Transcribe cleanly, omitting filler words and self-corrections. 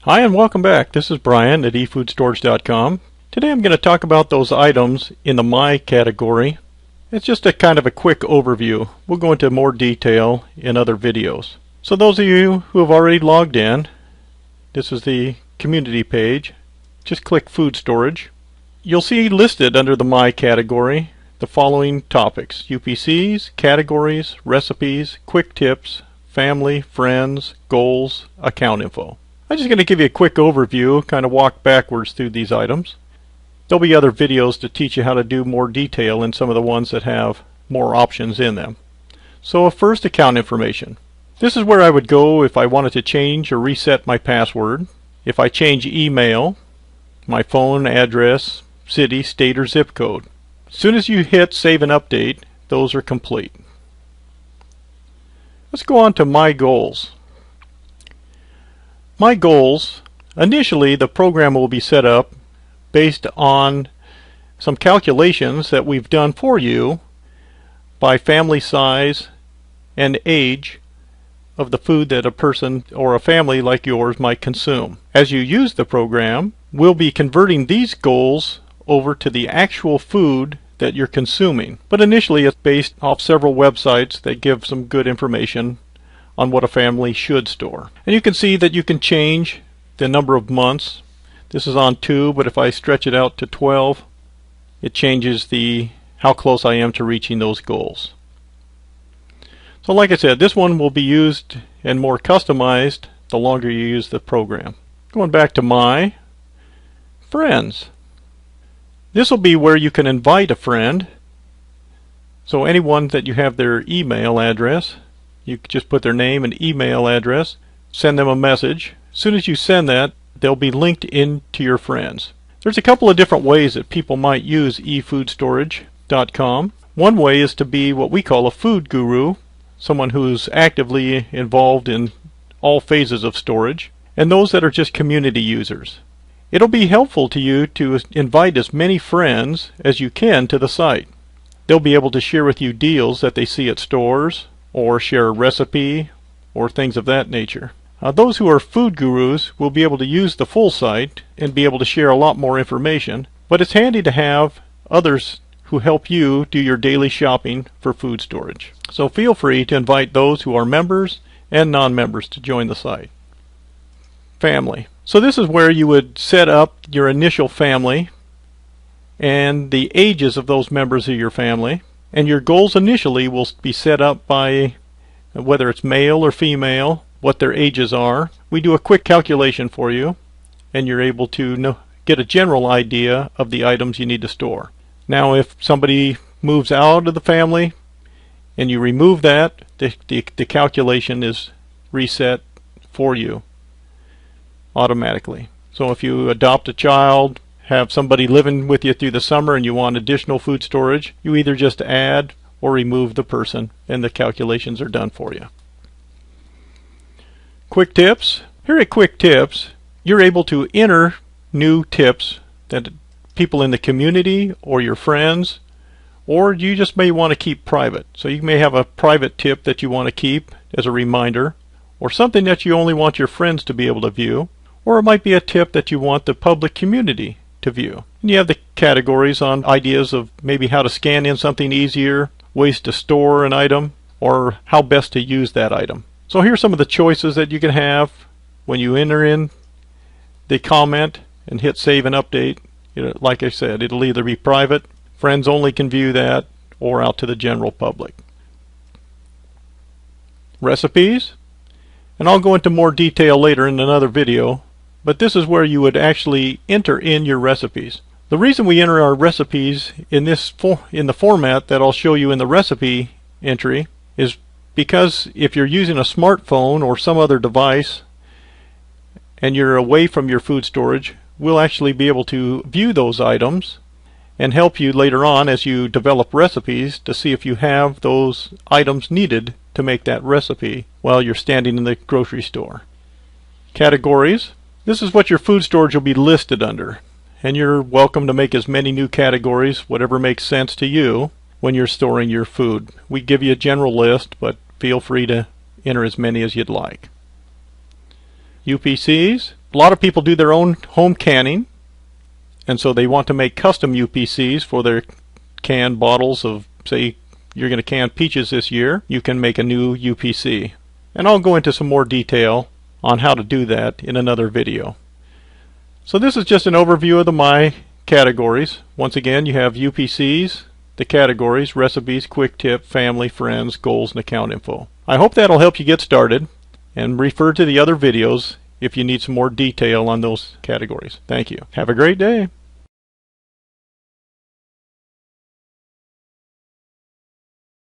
Hi and welcome back. This is Brian at E-foodstorage.com. Today I'm going to talk about those items in the My category. It's just a kind of a quick overview. We'll go into more detail in other videos. So those of you who have already logged in, this is the community page. Just click Food Storage. You'll see listed under the My category the following topics: UPCs, categories, recipes, quick tips, family, friends, goals, account info. I'm just going to give you a quick overview, kind of walk backwards through these items. There'll be other videos to teach you how to do more detail in some of the ones that have more options in them. So first, account information. This is where I would go if I wanted to change or reset my password. If I change email, my phone address, city, state, or zip code. As soon as you hit save and update, those are complete. Let's go on to My Goals. My Goals, initially the program will be set up based on some calculations that we've done for you by family size and age of the food that a person or a family like yours might consume. As you use the program, we'll be converting these goals over to the actual food that you're consuming. But initially it's based off several websites that give some good information on what a family should store. And you can see that you can change the number of months. This is on 2, but if I stretch it out to 12, it changes how close I am to reaching those goals. So like I said, this one will be used and more customized the longer you use the program. Going back to My Friends. This will be where you can invite a friend. So anyone that you have their email address, you just put their name and email address, send them a message. As soon as you send that, they'll be linked into your friends. There's a couple of different ways that people might use E-foodstorage.com. One way is to be what we call a food guru, someone who's actively involved in all phases of storage, and those that are just community users. It'll be helpful to you to invite as many friends as you can to the site. They'll be able to share with you deals that they see at stores, or share a recipe, or things of that nature. Those who are food gurus will be able to use the full site and be able to share a lot more information, but it's handy to have others who help you do your daily shopping for food storage. So feel free to invite those who are members and non-members to join the site. Family. So this is where you would set up your initial family and the ages of those members of your family. And your goals initially will be set up by whether it's male or female, what their ages are. We do a quick calculation for you, and you're able to get a general idea of the items you need to store. Now, if somebody moves out of the family and you remove that, the calculation is reset for you automatically. So if you adopt a child, have somebody living with you through the summer and you want additional food storage, you either just add or remove the person and the calculations are done for you. Quick tips. Here at Quick Tips, you're able to enter new tips that people in the community or your friends, or you just may want to keep private. So you may have a private tip that you want to keep as a reminder, or something that you only want your friends to be able to view, or it might be a tip that you want the public community to view. And you have the categories on ideas of maybe how to scan in something easier, ways to store an item, or how best to use that item. So here's some of the choices that you can have when you enter in the comment and hit save and update. Like I said, it'll either be private, friends only can view that, or out to the general public. Recipes, and I'll go into more detail later in another video, but this is where you would actually enter in your recipes. The reason we enter our recipes in the format that I'll show you in the recipe entry is because if you're using a smartphone or some other device and you're away from your food storage, we'll actually be able to view those items and help you later on as you develop recipes to see if you have those items needed to make that recipe while you're standing in the grocery store. Categories. This is what your food storage will be listed under, and you're welcome to make as many new categories, whatever makes sense to you when you're storing your food. We give you a general list, but feel free to enter as many as you'd like. UPCs. A lot of people do their own home canning, and so they want to make custom UPCs for their canned bottles of, say, you're going to can peaches this year. You can make a new UPC. And I'll go into some more detail on how to do that in another video. So this is just an overview of the My categories. Once again, you have UPCs, the categories, recipes, quick tip, family, friends, goals, and account info. I hope that'll help you get started, and refer to the other videos if you need some more detail on those categories. Thank you. Have a great day.